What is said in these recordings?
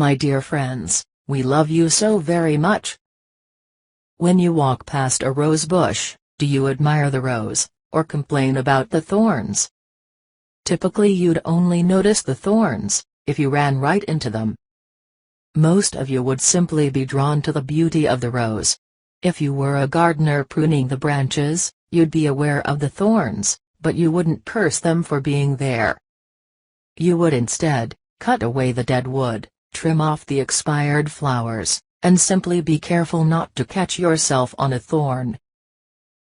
My dear friends, we love you so very much. When you walk past a rose bush, do you admire the rose, or complain about the thorns? Typically you'd only notice the thorns, if you ran right into them. Most of you would simply be drawn to the beauty of the rose. If you were a gardener pruning the branches, you'd be aware of the thorns, but you wouldn't curse them for being there. You would instead cut away the dead wood, trim off the expired flowers, and simply be careful not to catch yourself on a thorn.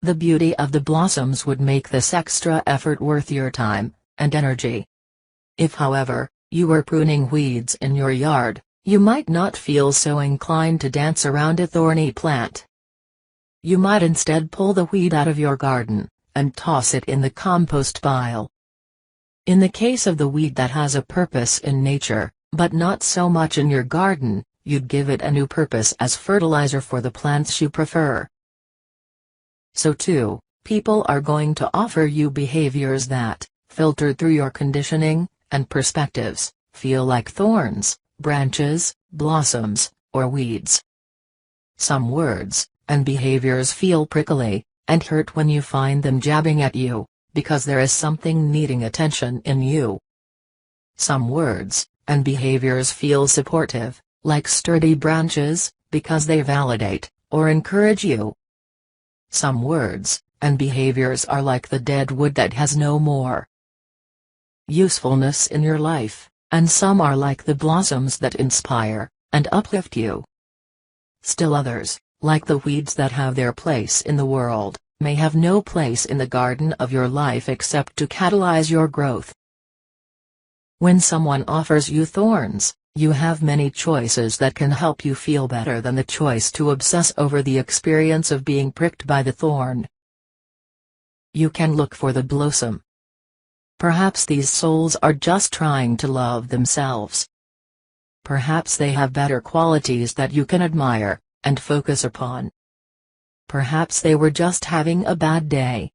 The beauty of the blossoms would make this extra effort worth your time and energy. If, however, you were pruning weeds in your yard, you might not feel so inclined to dance around a thorny plant. You might instead pull the weed out of your garden and toss it in the compost pile. In the case of the weed that has a purpose in nature, but not so much in your garden, you'd give it a new purpose as fertilizer for the plants you prefer. So too, people are going to offer you behaviors that, filtered through your conditioning and perspectives, feel like thorns, branches, blossoms, or weeds. Some words and behaviors feel prickly and hurt when you find them jabbing at you, because there is something needing attention in you. Some words and behaviors feel supportive, like sturdy branches, because they validate or encourage you. Some words and behaviors are like the dead wood that has no more usefulness in your life, and some are like the blossoms that inspire and uplift you. Still others, like the weeds that have their place in the world, may have no place in the garden of your life except to catalyze your growth. When someone offers you thorns, you have many choices that can help you feel better than the choice to obsess over the experience of being pricked by the thorn. You can look for the blossom. Perhaps these souls are just trying to love themselves. Perhaps they have better qualities that you can admire and focus upon. Perhaps they were just having a bad day.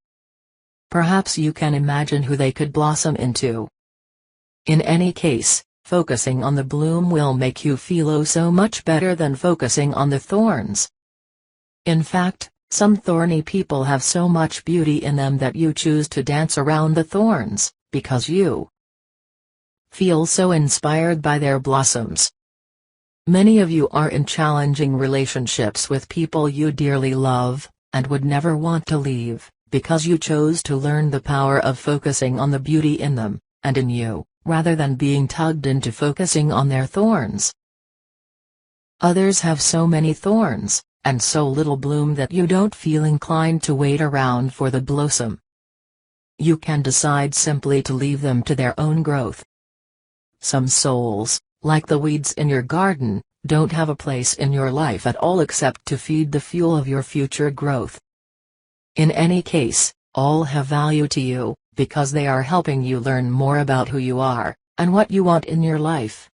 Perhaps you can imagine who they could blossom into. In any case, focusing on the bloom will make you feel oh so much better than focusing on the thorns. In fact, some thorny people have so much beauty in them that you choose to dance around the thorns, because you feel so inspired by their blossoms. Many of you are in challenging relationships with people you dearly love, and would never want to leave, because you chose to learn the power of focusing on the beauty in them, and in you, rather than being tugged into focusing on their thorns. Others have so many thorns, and so little bloom that you don't feel inclined to wait around for the blossom. You can decide simply to leave them to their own growth. Some souls, like the weeds in your garden, don't have a place in your life at all except to feed the fuel of your future growth. In any case, all have value to you, because they are helping you learn more about who you are, and what you want in your life.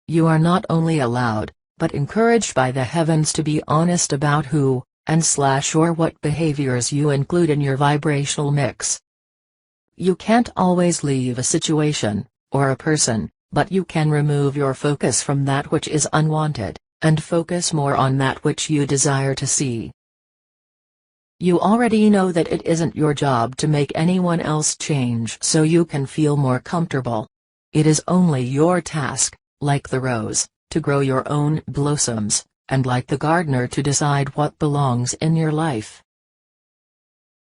You are not only allowed, but encouraged by the heavens to be honest about who, or what behaviors you include in your vibrational mix. You can't always leave a situation, or a person, but you can remove your focus from that which is unwanted, and focus more on that which you desire to see. You already know that it isn't your job to make anyone else change so you can feel more comfortable. It is only your task, like the rose, to grow your own blossoms, and like the gardener to decide what belongs in your life.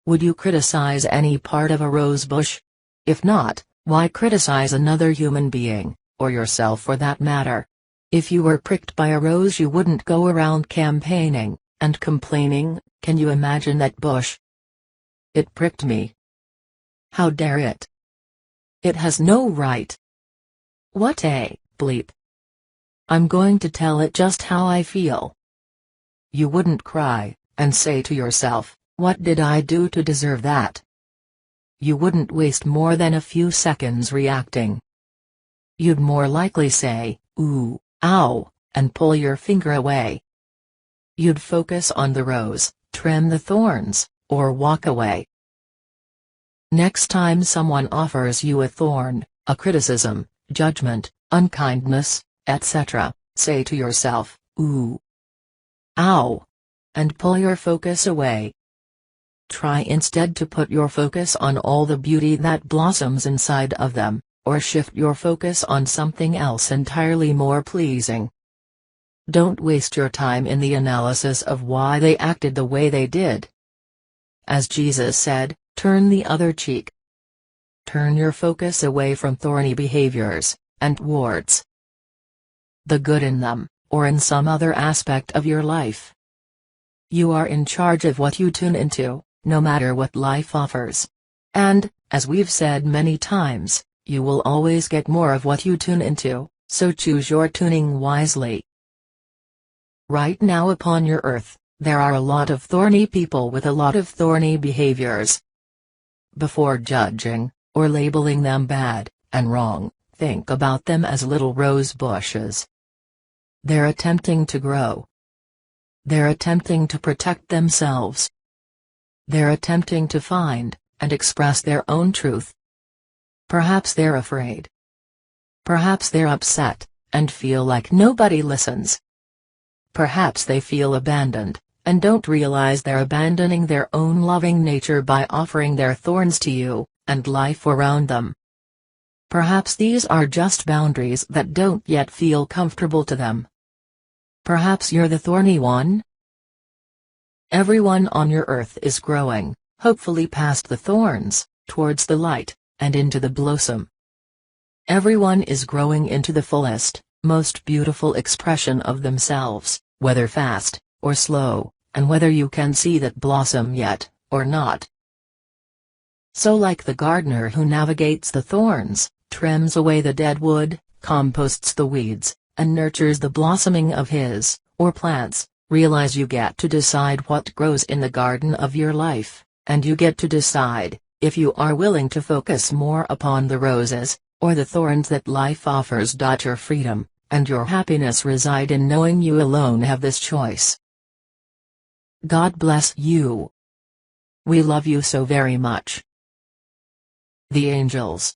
Would you criticize any part of a rose bush? If not, why criticize another human being, or yourself for that matter? If you were pricked by a rose you wouldn't go around campaigning and complaining, "Can you imagine that bush? It pricked me. How dare it? It has no right. What a bleep. I'm going to tell it just how I feel." You wouldn't cry and say to yourself, "What did I do to deserve that?" You wouldn't waste more than a few seconds reacting. You'd more likely say, "Ooh, ow," and pull your finger away. You'd focus on the rose, trim the thorns, or walk away. Next time someone offers you a thorn, a criticism, judgment, unkindness, etc., say to yourself, ooh, ow, and pull your focus away. Try instead to put your focus on all the beauty that blossoms inside of them, or shift your focus on something else entirely more pleasing. Don't waste your time in the analysis of why they acted the way they did. As Jesus said, turn the other cheek. Turn your focus away from thorny behaviors and warts. The good in them, or in some other aspect of your life. You are in charge of what you tune into, no matter what life offers. And, as we've said many times, you will always get more of what you tune into, so choose your tuning wisely. Right now upon your earth, there are a lot of thorny people with a lot of thorny behaviors. Before judging, or labeling them bad and wrong, think about them as little rose bushes. They're attempting to grow. They're attempting to protect themselves. They're attempting to find and express their own truth. Perhaps they're afraid. Perhaps they're upset and feel like nobody listens. Perhaps they feel abandoned and don't realize they're abandoning their own loving nature by offering their thorns to you and life around them. Perhaps these are just boundaries that don't yet feel comfortable to them. Perhaps you're the thorny one? Everyone on your earth is growing, hopefully past the thorns, towards the light, and into the blossom. Everyone is growing into the fullest, most beautiful expression of themselves, whether fast or slow, and whether you can see that blossom yet, or not. So like the gardener who navigates the thorns, trims away the dead wood, composts the weeds, and nurtures the blossoming of his, or plants, realize you get to decide what grows in the garden of your life, and you get to decide if you are willing to focus more upon the roses, or the thorns that life offers. Your freedom and your happiness reside in knowing you alone have this choice. God bless you. We love you so very much. The Angels.